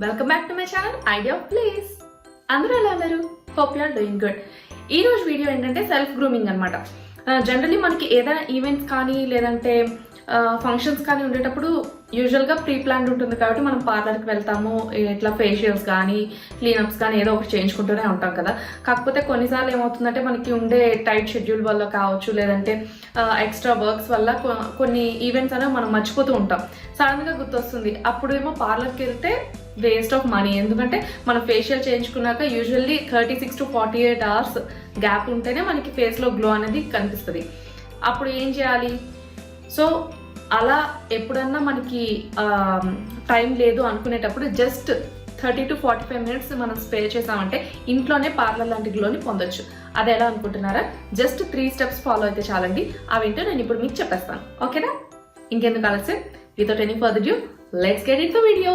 Welcome back to my channel idea of place. అందరూ ఎలా ఉన్నారు? Hope you are doing good. ఈ రోజు వీడియో ఏంటంటే సెల్ఫ్ గ్రూమింగ్ అనమాట. జనరల్లీ మనకి ఏదైనా ఈవెంట్స్ కానీ లేదంటే ఫంక్షన్స్ కానీ ఉండేటప్పుడు యూజువల్గా ప్రీ ప్లాన్డ్ ఉంటుంది కాబట్టి మనం పార్లర్కి వెళ్తాము, ఇట్లా ఫేషియల్స్ కానీ క్లీనప్స్ కానీ ఏదో ఒకటి చేయించుకుంటూనే ఉంటాం కదా. కాకపోతే కొన్నిసార్లు ఏమవుతుందంటే మనకి ఉండే టైట్ షెడ్యూల్ వల్ల కావచ్చు, లేదంటే ఎక్స్ట్రా వర్క్స్ వల్ల కొన్ని ఈవెంట్స్ అనేవి మనం మర్చిపోతూ ఉంటాం. సడన్గా గుర్తొస్తుంది, అప్పుడు ఏమో పార్లర్కి వెళ్తే వేస్ట్ ఆఫ్ మనీ. ఎందుకంటే మనం ఫేషియల్ చేయించుకున్నాక యూజువల్లీ 36 to 48 hours గ్యాప్ ఉంటేనే మనకి ఫేస్లో గ్లో అనేది కనిపిస్తుంది. అప్పుడు ఏం చేయాలి? సో అలా ఎప్పుడన్నా మనకి టైం లేదు అనుకునేటప్పుడు జస్ట్ 30 to 45 minutes మనం స్పేర్ చేసామంటే ఇంట్లోనే పార్లర్ లాంటి గ్లోని పొందొచ్చు. అది ఎలా అనుకుంటున్నారా? జస్ట్ 3 steps ఫాలో అయితే చాలండి. అవేంటో నేను ఇప్పుడు మీకు చెప్పేస్తాను, ఓకేనా? ఇంకెందుకు ఆలస్యం, without any further due let's get in to video.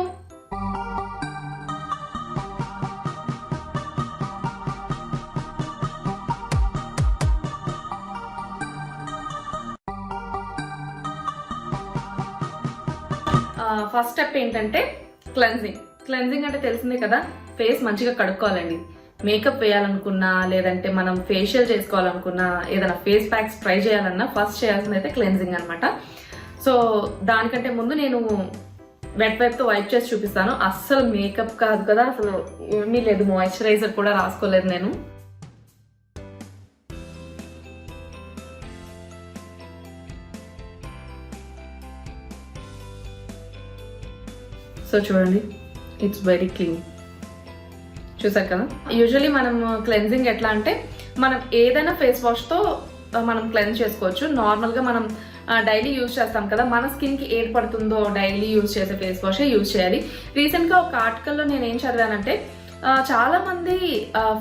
First step ఏంటంటే క్లెన్జింగ్ అంటే తెలిసిందే కదా, ఫేస్ మంచిగా కడుక్కోవాలండి. మేకప్ వేయాలనుకున్నా లేదంటే మనం ఫేషియల్ చేసుకోవాలనుకున్నా ఏదైనా ఫేస్ ప్యాక్స్ ట్రై చేయాలన్నా ఫస్ట్ చేయాల్సింది అయితే క్లెన్జింగ్ అనమాట. సో దానికంటే ముందు నేను వెట్ వైప్తో వైప్ చేసి చూపిస్తాను. అస్సలు మేకప్ కాదు కదా, అసలు ఏమీ లేదు, మాయిశ్చరైజర్ కూడా రాసుకోలేదు నేను. సో చూడండి, ఇట్స్ వెరీ క్లీన్. చూసారు కదా. యూజువలీ మనం క్లెన్జింగ్ ఎట్లా అంటే మనం ఏదైనా ఫేస్ వాష్తో మనం క్లెన్స్ చేసుకోవచ్చు. నార్మల్గా మనం డైలీ యూజ్ చేస్తాం కదా, మన స్కిన్కి ఏది పడుతుందో డైలీ యూజ్ చేసే ఫేస్ వాషే యూజ్ చేయాలి. రీసెంట్గా ఒక ఆర్టికల్లో నేను ఏం చదివానంటే చాలా మంది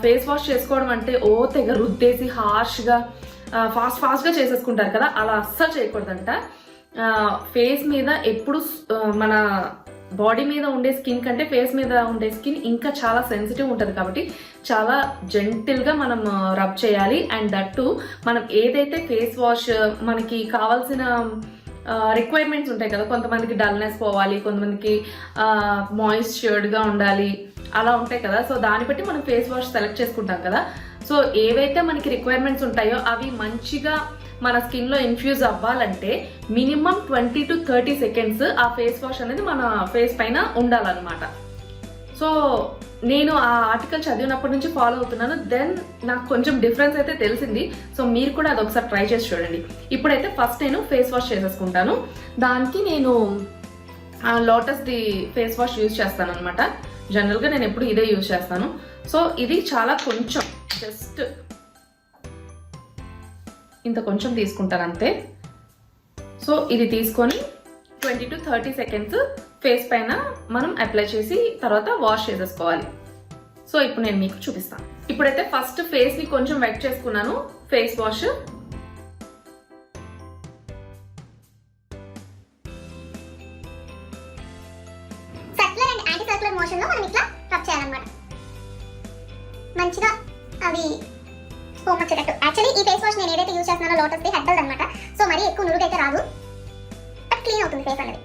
ఫేస్ వాష్ చేసుకోవడం అంటే తెగ రుద్దేసి హార్ష్గా ఫాస్ట్గా చేసేసుకుంటారు కదా, అలా అస్సలు చేయకూడదంట. ఫేస్ మీద ఎప్పుడు మన బాడీ మీద ఉండే స్కిన్ కంటే ఫేస్ మీద ఉండే స్కిన్ ఇంకా చాలా సెన్సిటివ్ ఉంటుంది కాబట్టి చాలా జెంటిల్గా మనం రబ్ చేయాలి. అండ్ దట్టు మనం ఏదైతే ఫేస్ వాష్ మనకి కావాల్సిన రిక్వైర్మెంట్స్ ఉంటాయి కదా, కొంతమందికి డల్నెస్ పోవాలి, కొంతమందికి మాయిశ్చర్డ్గా ఉండాలి, అలా ఉంటాయి కదా. సో దాన్ని బట్టి మనం ఫేస్ వాష్ సెలెక్ట్ చేసుకుంటాం కదా. సో ఏవైతే మనకి రిక్వైర్మెంట్స్ ఉంటాయో అవి మంచిగా మన స్కిన్లో ఇన్ఫ్యూజ్ అవ్వాలంటే మినిమం 20 to 30 seconds ఆ ఫేస్ వాష్ అనేది మన ఫేస్ పైన ఉండాలన్నమాట. సో నేను ఆ ఆర్టికల్ చదివినప్పటి నుంచి ఫాలో అవుతున్నాను. దెన్ నాకు కొంచెం డిఫరెన్స్ అయితే తెలిసింది. సో మీరు కూడా అది ఒకసారి ట్రై చేసి చూడండి. ఇప్పుడైతే ఫస్ట్ నేను ఫేస్ వాష్ చేసేసుకుంటాను. దానికి నేను లోటస్ది ఫేస్ వాష్ యూజ్ చేస్తాను అనమాట. జనరల్గా నేను ఎప్పుడు ఇదే యూజ్ చేస్తాను. సో ఇది చాలా కొంచెం, జస్ట్ ఇంత కొంచెం తీసుకుంటాను అంతే. సో ఇది తీసుకొని 20 to 30 seconds ఫేస్ పైన మనం అప్లై చేసి తర్వాత వాష్ చేసేసుకోవాలి. సో ఇప్పుడు నేను మీకు చూపిస్తాను. ఇప్పుడైతే ఫస్ట్ ఫేస్ని కొంచెం వెట్ చేసుకున్నాను face wash. Circular and anti circular motion లో మనం ఇట్లా రబ్ చేయాలన్నమాట. మంచిగా అవి ఫోమ్ వచ్చేటట్టు. యాక్చువల్లీ ఈ ఫేస్ వాష్ నేను ఏదైతే యూజ్ చేస్తున్నానో లోటస్ ది హెర్బల్ అనమాట. సో మరి ఎక్కువ నురుగైతే రాదు, బట్ క్లీన్ అవుతుంది ఫేస్ అనేది.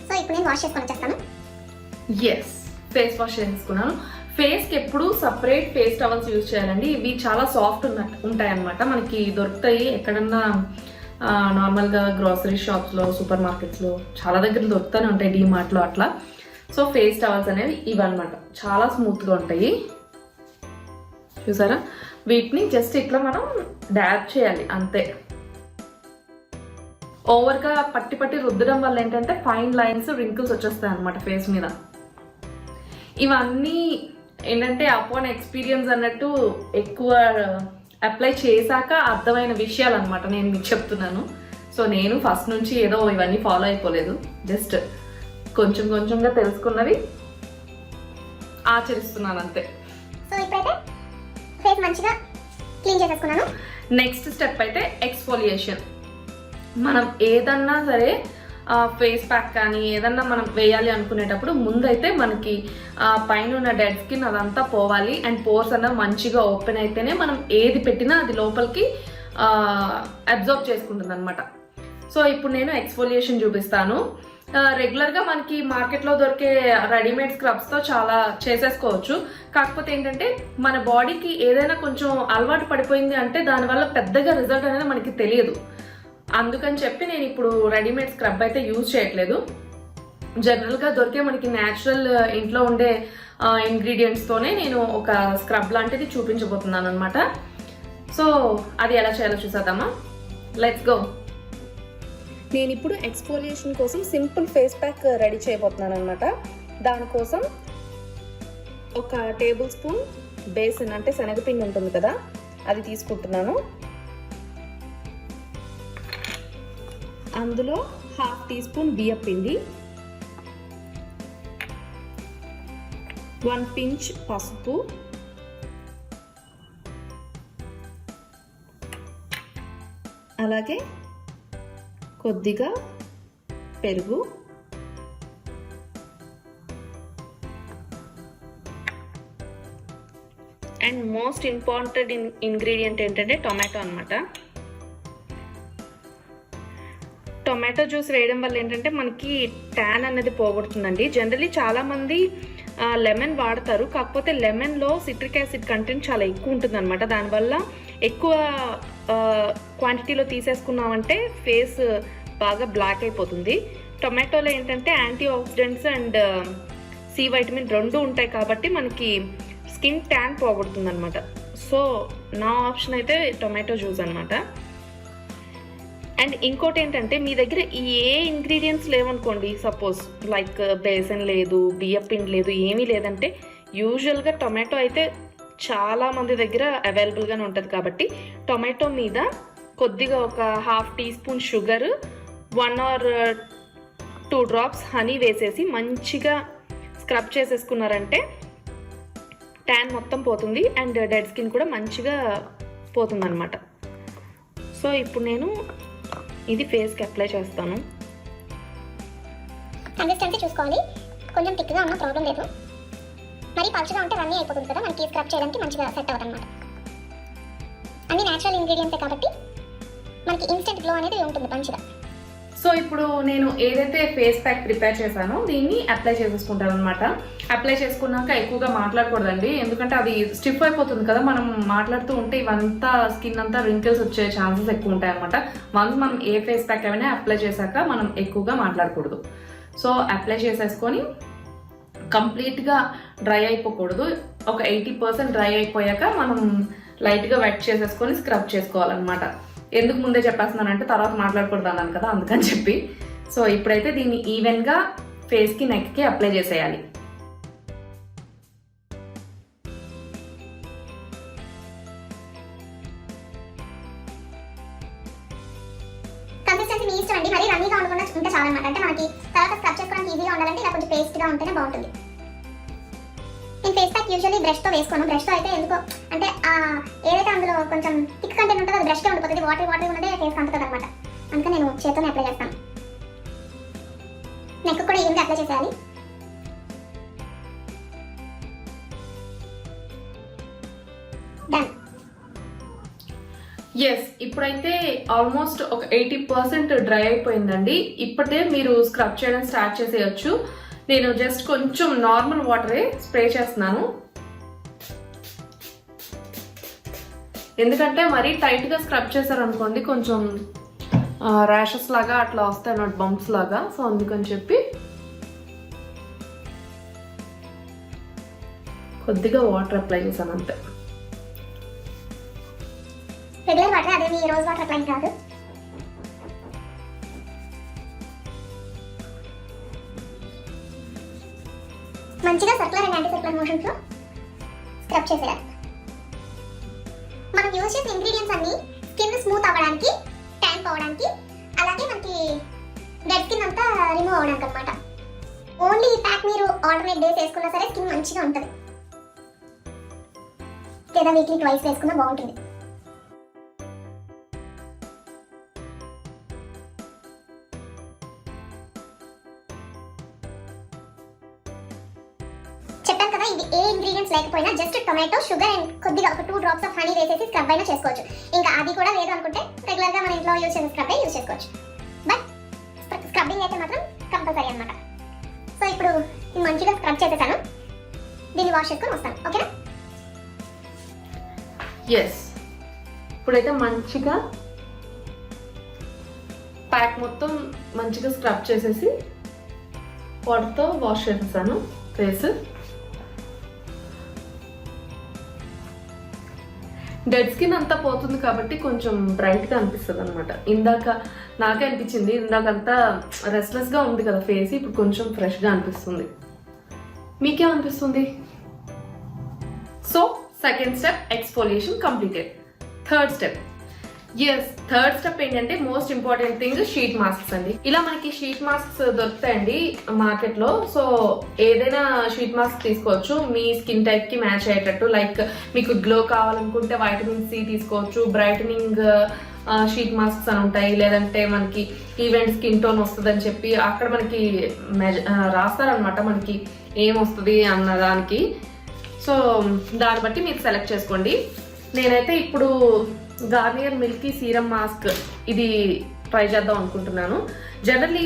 సో ఇప్పుడు నేను వాష్ చేసుకొని వచ్చేస్తాను. ఎస్, ఫేస్ వాష్ చేసుకున్నాను. ఫేస్కి ఎప్పుడు సపరేట్ ఫేస్ టవల్స్ యూజ్ చేయాలండి. ఇవి చాలా సాఫ్ట్ ఉంటాయి అన్నమాట. మనకి దొరుకుతాయి ఎక్కడన్నా, నార్మల్గా గ్రోసరీ షాప్స్లో, సూపర్ మార్కెట్స్లో చాలా దగ్గర దొరుకుతూనే ఉంటాయి, డీమార్ట్లో అట్లా. సో ఫేస్ టవల్స్ అనేవి ఇవన్నమాట, చాలా స్మూత్గా ఉంటాయి. చూసారా, వీటిని జస్ట్ ఇట్లా మనం డాబ్ చేయాలి అంతే. ఓవర్గా పట్టి రుద్దడం వల్ల ఏంటంటే ఫైన్ లైన్స్, రింకిల్స్ వచ్చేస్తాయి అనమాట ఫేస్ మీద. ఇవన్నీ ఏంటంటే అపాన్ ఎక్స్పీరియన్స్ అన్నట్టు ఎక్కువ అప్లై చేశాక అర్థమైన విషయాలు అనమాట నేను మీకు చెప్తున్నాను. సో నేను ఫస్ట్ నుంచి ఏదో ఇవన్నీ ఫాలో అయిపోలేదు, జస్ట్ కొంచెం కొంచెంగా తెలుసుకున్నవి ఆచరిస్తున్నాను అంతే. సో ఇప్పుడైతే ఫేస్ మంచిగా క్లీన్ చేసేసుకున్నాను. నెక్స్ట్ స్టెప్ అయితే ఎక్స్ఫోలియేషన్. మనం ఏదన్నా సరే ఫేస్ ప్యాక్ కానీ ఏదన్నా మనం వేయాలి అనుకునేటప్పుడు ముందైతే మనకి పైన ఉన్న డెడ్ స్కిన్ అదంతా పోవాలి. అండ్ పోర్స్ అన్న మంచిగా ఓపెన్ అయితేనే మనం ఏది పెట్టినా అది లోపలికి అబ్జర్వ్ చేసుకుంటుంది అనమాట. సో ఇప్పుడు నేను ఎక్స్ఫోలియేషన్ చూపిస్తాను. రెగ్యులర్గా మనకి మార్కెట్లో దొరికే రెడీమేడ్ స్క్రబ్స్తో చాలా చేసేసుకోవచ్చు. కాకపోతే ఏంటంటే మన బాడీకి ఏదైనా కొంచెం అలవాటు పడిపోయింది అంటే దానివల్ల పెద్దగా రిజల్ట్ అనేది మనకి తెలియదు. అందుకని చెప్పి నేను ఇప్పుడు రెడీమేడ్ స్క్రబ్ అయితే యూజ్ చేయట్లేదు. జనరల్గా దొరికే మనకి న్యాచురల్ ఇంట్లో ఉండే ఇంగ్రీడియంట్స్తోనే నేను ఒక స్క్రబ్ లాంటిది చూపించబోతున్నాను అనమాట. సో అది ఎలా చేయాలో చూసేద్దామా, లెట్స్ గో. నేను ఇప్పుడు ఎక్స్ఫోలియేషన్ కోసం సింపుల్ ఫేస్ ప్యాక్ రెడీ చేయబోతున్నాను అనమాట. దానికోసం ఒక టేబుల్ స్పూన్ బేసన్ అంటే శనగపిండి ఉంటుంది కదా, అది తీసుకుంటున్నాను. అందులో 1/2 టీ స్పూన్ బియ్యం పిండి, 1 పించ్ పసుపు, అలాగే కొద్దిగా పెరుగు, అండ్ మోస్ట్ ఇంపార్టెంట్ ఇంగ్రీడియంట్ ఏంటంటే టొమాటో అనమాట. టొమాటో జ్యూస్ వేయడం వల్ల ఏంటంటే మనకి ట్యాన్ అనేది పోగొడుతుందండి. జనరలీ చాలామంది లెమన్ వాడతారు, కాకపోతే లెమన్లో సిట్రిక్ యాసిడ్ కంటెంట్ చాలా ఎక్కువ ఉంటుంది అనమాట. దానివల్ల ఎక్కువ క్వాంటిటీలో తీసేసుకున్నామంటే ఫేస్ బాగా బ్లాక్ అయిపోతుంది. టొమాటోలో ఏంటంటే antioxidants and C vitamin 2 ఉంటాయి కాబట్టి మనకి స్కిన్ ట్యాన్ పోగొడుతుంది అనమాట. సో నా ఆప్షన్ అయితే టొమాటో జ్యూస్ అనమాట. అండ్ ఇంకోటి ఏంటంటే మీ దగ్గర ఏ ఇంగ్రీడియంట్స్ లేవనుకోండి, సపోజ్ లైక్ బేసన్ లేదు, బియ్యం పిండి లేదు, ఏమీ లేదంటే యూజువల్గా టొమాటో అయితే చాలా మంది దగ్గర అవైలబుల్గానే ఉంటుంది. కాబట్టి టొమాటో మీద కొద్దిగా ఒక 1/2 teaspoon sugar, 1 or 2 drops honey వేసేసి మంచిగా స్క్రబ్ చేసేసుకున్నారంటే ట్యాన్ మొత్తం పోతుంది అండ్ డెడ్ స్కిన్ కూడా మంచిగా పోతుంది అనమాట. సో ఇప్పుడు నేను ఇది ఫేస్కి అప్లై చేస్తాను. కన్సిస్టెన్సీ చూసుకోవాలి, కొంచెం థిక్గా ఉన్న ప్రాబ్లం లేదు, మరి పలుచగా ఉంటే రన్నీ అయిపోతుంది కదా, మనకి స్క్రబ్ చేయడానికి మంచిగా సెట్ అవ్వదు అనమాట. అన్ని న్యాచురల్ ఇంగ్రీడియంట్సే కాబట్టి మనకి ఇన్స్టెంట్ గ్లో అనేది ఉంటుంది మంచిగా. సో ఇప్పుడు నేను ఏదైతే ఫేస్ ప్యాక్ ప్రిపేర్ చేశానో దీన్ని అప్లై చేసేసుకుంటాను అనమాట. అప్లై చేసుకున్నాక ఎక్కువగా మాట్లాడకూడదండి, ఎందుకంటే అది స్టిఫ్ అయిపోతుంది కదా. మనం మాట్లాడుతూ ఉంటే ఇవంతా స్కిన్ అంతా రింకిల్స్ వచ్చే ఛాన్సెస్ ఎక్కువ ఉంటాయి అనమాట. వన్స్ మనం ఏ ఫేస్ ప్యాక్ ఏమైనా అప్లై చేశాక మనం ఎక్కువగా మాట్లాడకూడదు. సో అప్లై చేసేసుకొని కంప్లీట్గా డ్రై అయిపోకూడదు. ఒక 80% డ్రై అయిపోయాక మనం లైట్గా వెట్ చేసేసుకొని స్క్రబ్ చేసుకోవాలన్నమాట. ఎందుకు ముందే చెప్పేస్తున్నానంటే తర్వాత మాట్లాడకూడదు అన్నాను కదా, అందుకని చెప్పి. సో ఇప్పుడైతే దీన్ని ఈవెన్గా ఫేస్కి, నెక్కి అప్లై చేసేయాలి. కన్సిస్టెన్సీ మీ ఇష్టం అండి, మరి రన్నీగా ఉండకుండా ఉంటే చాలన్నమాట. అంటే మనకి తర్వాత స్క్రబ్ చేసుకోవడానికి ఈజీగా ఉండాలంటే ఇలా కొంచెం పేస్ట్గా ఉంటేనే బాగుంటుంది. నేను ఫేస్ ప్యాక్ యూజువల్లీ బ్రష్తో వేసుకోను. బ్రష్తో అయితే ఎందుకో అంటే ఏదైతే అందులో కొంచెం థిక్ కంటెంట్ ఉంటుందో అది బ్రష్కే ఉండిపోతుంది, వాటర్ ఉన్నదే ఫేస్ అంటుతుంది అనమాట. అందుకని నేను చేత్తోనే అప్లై చేస్తాను. నెక్ కూడా ఈవెన్గా అప్లై చేసేయాలి. డన్. ఎస్, ఇప్పుడైతే ఆల్మోస్ట్ ఒక 80% డ్రై అయిపోయిందండి. ఇప్పటికే మీరు స్క్రబ్ చేయడం స్టార్ట్ చేసేయచ్చు. నేను జస్ట్ కొంచెం నార్మల్ వాటరే స్ప్రే చేస్తున్నాను, ఎందుకంటే మరీ టైట్గా స్క్రబ్ చేశారనుకోండి కొంచెం ర్యాషెస్ లాగా అట్లా వస్తాయి అన్నమాట, బంప్స్ లాగా. సో అందుకని చెప్పి కొద్దిగా వాటర్ అప్లై చేశాను అంతే. రెగ్యులర్ వాటర్, అదే మీ రోజ్ వాటర్ అప్లై కాదు. మంచిగా సర్కులర్ అండ్ యాంటీ సర్కులర్ మోషన్స్లో స్క్రబ్ చేసేయాలి. మనం యూజ్ చేసే ఇంగ్రీడియంట్స్ అన్ని స్కిన్ స్మూత్ అవ్వడానికి, ట్యాన్ పోవడానికి, అలాగే మనకి డెడ్ స్కిన్ అంతా రిమూవ్ అవ్వడానికి అనమాట. ఓన్లీ ఈ ప్యాక్ మీరు ఆల్టర్నేట్ డేస్ వేసుకున్నా సరే స్కిన్ మంచిగా ఉంటుంది, లేదా వీక్లీ 2 వేసుకున్నా బాగుంటుంది. చెప్పాను కదా, ఇది ఏ ఇంగ్రీడియంట్స్ లేకపోయినా జస్ట్ టొమాటో, షుగర్ అండ్ కొద్దిగా ఒక 2 డ్రాప్స్ ఆఫ్ హనీ వేసేసి స్క్రబ్ అయినా చేసుకోవచ్చు. ఇంకా అది కూడా లేదు అనుకుంటే రెగ్యులర్గా మన ఇంట్లో యూజ్ చేసే స్క్రబ్ యూజ్ చేసుకోవచ్చు. బట్ స్క్రబ్బింగ్ అయితే మాత్రం కంపల్సరీ కంపల్సరీ అనమాట. సో ఇప్పుడు ఇది మంచిగా స్క్రబ్ చేసేసాను, దీన్ని వాష్ చేసుకొని వస్తాను. ఓకేనా? ఎస్, ఇప్పుడైతే మంచిగా ప్యాక్ మొత్తం మంచిగా స్క్రబ్ చేసేసి వాటర్తో వాష్ చేసేసాను ఫేస్. డెడ్ స్కిన్ అంతా పోతుంది కాబట్టి కొంచెం బ్రైట్గా అనిపిస్తుంది అనమాట. ఇందాక నాకే అనిపించింది, ఇందాకంతా రెస్ట్లెస్గా ఉంది కదా ఫేస్, ఇప్పుడు కొంచెం ఫ్రెష్గా అనిపిస్తుంది. మీకేమనిపిస్తుంది? So second step exfoliation completed. Third step ఏంటంటే most important thing sheet masks అండి. ఇలా మనకి షీట్ మాస్క్స్ దొరుకుతాయండి మార్కెట్లో. సో ఏదైనా షీట్ మాస్క్ తీసుకోవచ్చు మీ స్కిన్ టైప్ కి మ్యాచ్ అయ్యేటట్టు. లైక్ మీకు గ్లో కావాలనుకుంటే వైటమిన్ సి తీసుకోవచ్చు, బ్రైటనింగ్ షీట్ మాస్క్స్ అని ఉంటాయి. లేదంటే మనకి ఈవెంట్ స్కిన్ టోన్ వస్తుందని చెప్పి అక్కడ మనకి రాస్తారనమాట మనకి ఏం వస్తుంది అన్న దానికి. సో దాన్ని బట్టి మీరు సెలెక్ట్ చేసుకోండి. నేనైతే ఇప్పుడు గార్నియర్ మిల్కీ సీరం మాస్క్ ఇది ట్రై చేద్దాం అనుకుంటున్నాను. జనరల్లీ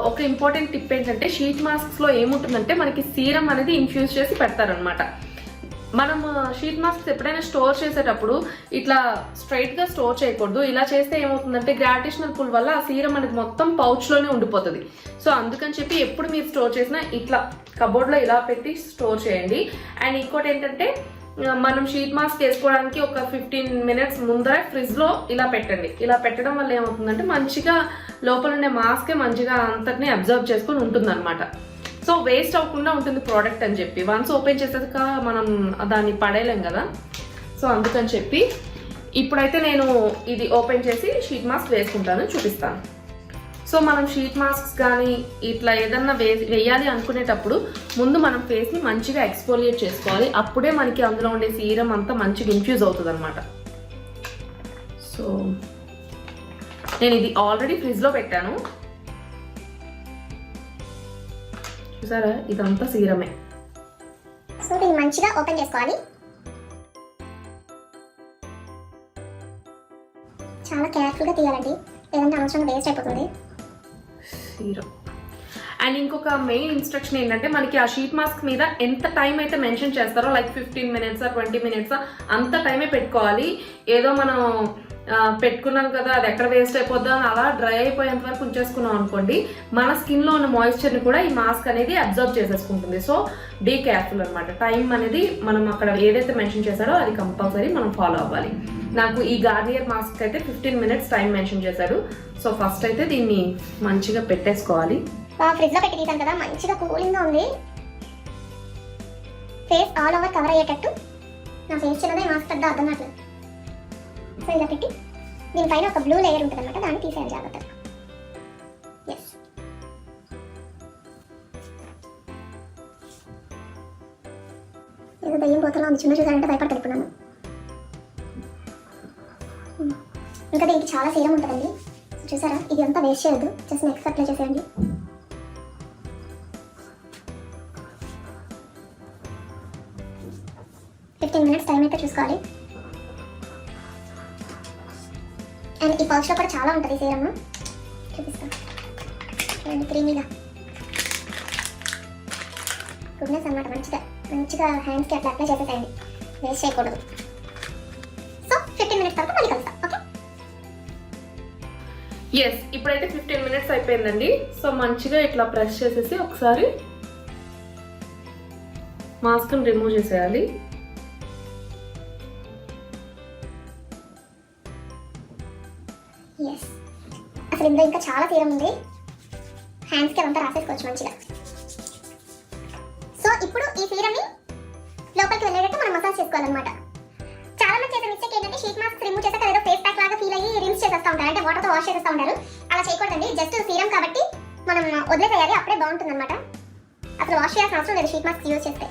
ఒక ఇంపార్టెంట్ టిప్ ఏంటంటే షీట్ మాస్క్స్లో ఏముంటుందంటే మనకి సీరం అనేది ఇన్ఫ్యూజ్ చేసి పెడతారనమాట. మనం షీట్ మాస్క్స్ ఎప్పుడైనా స్టోర్ చేసేటప్పుడు ఇట్లా స్ట్రైట్గా స్టోర్ చేయకూడదు. ఇలా చేస్తే ఏమవుతుందంటే గ్రావిటేషనల్ పుల్ వల్ల ఆ సీరం అనేది మొత్తం పౌచ్లోనే ఉండిపోతుంది. సో అందుకని చెప్పి ఎప్పుడు మీరు స్టోర్ చేసినా ఇట్లా కబోర్డ్లో ఇలా పెట్టి స్టోర్ చేయండి. అండ్ ఇంకోటి ఏంటంటే మనం షీట్ మాస్క్ వేసుకోవడానికి ఒక 15 minutes ముందర ఫ్రిడ్జ్లో ఇలా పెట్టండి. ఇలా పెట్టడం వల్ల ఏమవుతుందంటే మంచిగా లోపల ఉండే మాస్కే మంచిగా అంతటిని అబ్జర్వ్ చేసుకొని ఉంటుంది అనమాట. సో వేస్ట్ అవ్వకుండా ఉంటుంది ప్రోడక్ట్ అని చెప్పి. వన్స్ ఓపెన్ చేసాక మనం దాన్ని పడేయలేం కదా. సో అందుకని చెప్పి ఇప్పుడైతే నేను ఇది ఓపెన్ చేసి షీట్ మాస్క్ వేసుకుంటాను, చూపిస్తాను. సో మనం షీట్ మాస్క్స్ కానీ ఇట్లా ఏదన్నా వేయాలి అనుకునేటప్పుడు ముందు మనం ఫేస్ని మంచిగా ఎక్స్ఫోలియేట్ చేసుకోవాలి. అప్పుడే మనకి అందులో ఉండే సీరం అంతా మంచిగా ఇన్ఫ్యూజ్ అవుతుంది అనమాట. సో నేను ఇది ఆల్రెడీ ఫ్రిడ్జ్లో పెట్టాను, చూసారా ఇదంతా సీరమే. సో దీన్ని మంచిగా ఓపెన్ చేసుకోవాలి. చాలా కేర్ఫుల్గా తీయాలండి, లేదంటే అనవసరంగా వేస్ట్ అయిపోతుంది సీరం. అండ్ ఇంకొక మెయిన్ ఇన్స్ట్రక్షన్ ఏంటంటే మనకి ఆ షీట్ మాస్క్ మీద ఎంత టైం అయితే మెన్షన్ చేస్తారో లైక్ 15 minutes 20 minutes అంత టైమే పెట్టుకోవాలి. ఏదో మనం పెట్టుకున్నాం కదా అది ఎక్కడ వేస్ట్ అయిపోద్దా అని అలా డ్రై అయిపోయేంత వరకు ఉంచేసుకున్నాం అనుకోండి, మన స్కిన్లో ఉన్న మాయిశ్చర్ని కూడా ఈ మాస్క్ అనేది అబ్జర్వ్ చేసేసుకుంటుంది. సో బీ కేర్ఫుల్ అనమాట. టైం అనేది మనం అక్కడ ఏదైతే మెన్షన్ చేశారో అది కంపల్సరీ మనం ఫాలో అవ్వాలి. నాకు ఈ గార్నియర్ మాస్క్ అయితే 15 minutes టైం మెన్షన్ చేశారు. సో ఫస్ట్ అయితే దీన్ని మంచిగా పెట్టేసుకోవాలి. ఫ్రిడ్జ్లో పెట్టి తీసాను కదా, మంచిగా కూలింగ్గా ఉంది. ఫేస్ ఆల్ ఓవర్ కవర్ అయ్యేటట్టు. నా ఫేస్ చిన్నదే, మాస్క్ పెద్ద అర్థం కావట్లేదు. సో ఇలా పెట్టి దీనిపైన ఒక బ్లూ లేయర్ ఉంటుంది అనమాట, దాన్ని తీసేయాలి జాగ్రత్తగా. ఎస్, ఏదో దయ్యం పోతలో ఉంది, చిన్న చూసారంటే భయపడుతున్నాను. ఇంకా దీనికి చాలా సీరం ఉంటుందండి. చూసారా, ఇది అంతా వేస్ట్ చేయొద్దు, జస్ట్ నెక్స్ట్ అప్లై చేసేయండి. ఫిఫ్టీన్ మినిట్స్ టైం అయితే చూసుకోవాలి. అండ్ ఈ పౌచ్లో కూడా చాలా ఉంటుంది సీరమ్, చూపిస్తాను చూడండి క్రీమీగా. గుడ్నెస్ అన్నమాట. మంచిగా హ్యాండ్స్కి అట్లా అప్లై చేసేసేయండి, వేస్ట్ చేయకూడదు. సో 15 minutes తర్వాత మళ్ళీ కలుస్తాం. ఓకే, ఎస్, ఇప్పుడైతే 15 minutes అయిపోయిందండి. సో మంచిగా ఇట్లా ప్రెస్ చేసేసి ఒకసారి మాస్క్ని రిమూవ్ చేసేయాలి. ఎస్, అసలు ఇందులో ఇంకా చాలా సీరం ఉంది, హ్యాండ్స్కి అదంతా రాసేసుకోవచ్చు మంచిగా. సో ఇప్పుడు ఈ సీరమ్ని లోపలికి వెళ్ళేటట్టు మనం మసాజ్ చేసుకోవాలన్నమాట. చాలా మంది చేసే మిస్టేక్ ఏంటంటే షీట్ మాస్క్ రిమూవ్ చేసాక ఏదో ఫేస్ ప్యాక్ లాగా ఫీల్ అయ్యి రిన్స్ చేసేస్తూ ఉంటారు, అంటే వాటర్తో వాష్ చేసేస్తూ ఉంటారు. అలా చేయకూడదండి. జస్ట్ సీరం కాబట్టి మనం వదిలేసేయాలి, అప్పుడే బాగుంటుంది అనమాట. అసలు వాష్ చేయాల్సిన అవసరం లేదు షీట్ మాస్క్ యూజ్ చేస్తే.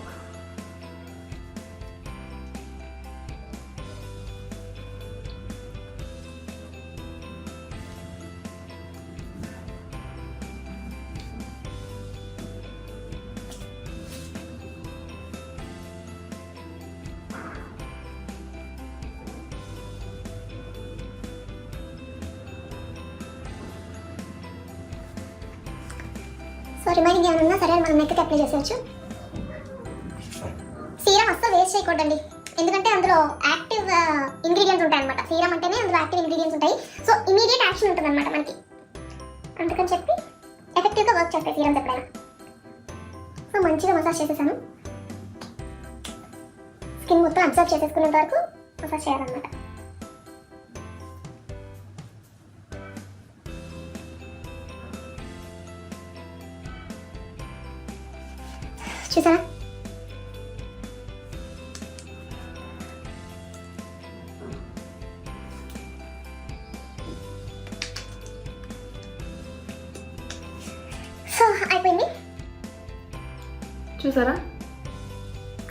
రిమైనింగ్ ఏమైనా ఉన్నా సరే మనం నెక్కి అప్లై చేసేయచ్చు. సీరం అస్సలు వేస్ట్ చేయకూడదండి, ఎందుకంటే అందులో యాక్టివ్ ఇంగ్రీడియంట్స్ ఉంటాయి అనమాట. సీరం అంటేనే అందులో యాక్టివ్ ఇంగ్రీడియంట్స్ ఉంటాయి. సో ఇమీడియట్ యాక్షన్ ఉంటుంది అనమాట మనకి. అందుకని చెప్పి ఎఫెక్టివ్గా వర్క్ చేస్తాయి సీరమ్స్ ఎప్పుడైనా. సో మంచిగా మసాజ్ చేసేసాను. స్కిన్ మొత్తం అబ్జర్వ్ చేసేసుకునేంత వరకు మసాజ్ చేయాలన్నమాట. చూసారా సో అయిపోయింది. చూసారా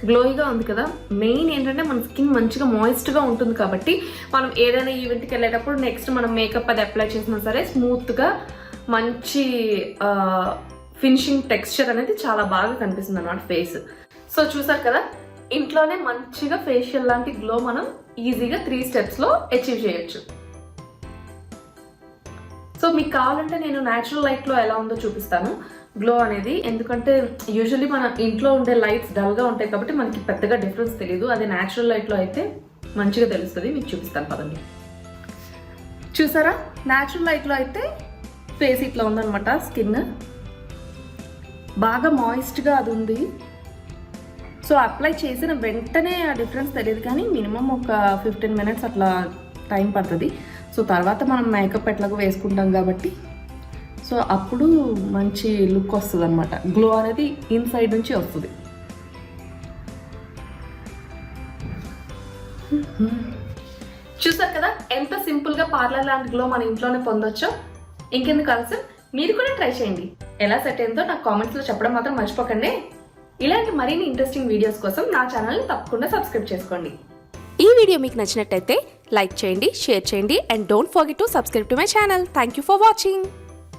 గ్లోయిగా ఉంది కదా. మెయిన్ ఏంటంటే మన స్కిన్ మంచిగా మాయిస్ట్గా ఉంటుంది కాబట్టి మనం ఏదైనా ఈవెంట్కి వెళ్ళేటప్పుడు నెక్స్ట్ మనం మేకప్ అది అప్లై చేసినా సరే స్మూత్గా మంచి ఫినిషింగ్ టెక్స్చర్ అనేది చాలా బాగా కనిపిస్తుంది అన్నమాట ఫేస్. సో చూసారు కదా, ఇంట్లోనే మంచిగా ఫేషియల్ లాంటి గ్లో మనం ఈజీగా 3 స్టెప్స్లో అచీవ్ చేయొచ్చు. సో మీకు కావాలంటే నేను న్యాచురల్ లైట్లో ఎలా ఉందో చూపిస్తాను గ్లో అనేది. ఎందుకంటే యూజువల్లీ మన ఇంట్లో ఉండే లైట్స్ డల్గా ఉంటాయి కాబట్టి మనకి పెద్దగా డిఫరెన్స్ తెలియదు. అదే న్యాచురల్ లైట్లో అయితే మంచిగా తెలుస్తుంది. మీకు చూపిస్తాను పదండి. చూసారా న్యాచురల్ లైట్లో అయితే ఫేస్ ఇట్లా ఉందన్నమాట. స్కిన్ బాగా మాయిస్ట్గా అది ఉంది. సో అప్లై చేసిన వెంటనే ఆ డిఫరెన్స్ తెలియదు, కానీ మినిమం ఒక 15 మినిట్స్ అట్లా టైం పడుతుంది. సో తర్వాత మనం మేకప్ ఎట్లాగో వేసుకుంటాం కాబట్టి సో అప్పుడు మంచి లుక్ వస్తుంది అనమాట. గ్లో అనేది ఇన్సైడ్ నుంచి వస్తుంది. చూసారు కదా ఎంత సింపుల్గా పార్లర్ లాంటి గ్లో మన ఇంట్లోనే పొందొచ్చో. ఇంకెందుకు ఆలస్యం, మీరు కూడా ట్రై చేయండి. ఎలా సెట్ అయిందో నాకు కామెంట్స్లో చెప్పడం మాత్రం మర్చిపోకండి. ఇలాంటి మరిన్ని ఇంట్రెస్టింగ్ వీడియోస్ కోసం నా ఛానల్ని తప్పకుండా సబ్స్క్రైబ్ చేసుకోండి. ఈ వీడియో మీకు నచ్చినట్టయితే లైక్ చేయండి, షేర్ చేయండి and don't forget to subscribe to my channel. Thank you for watching.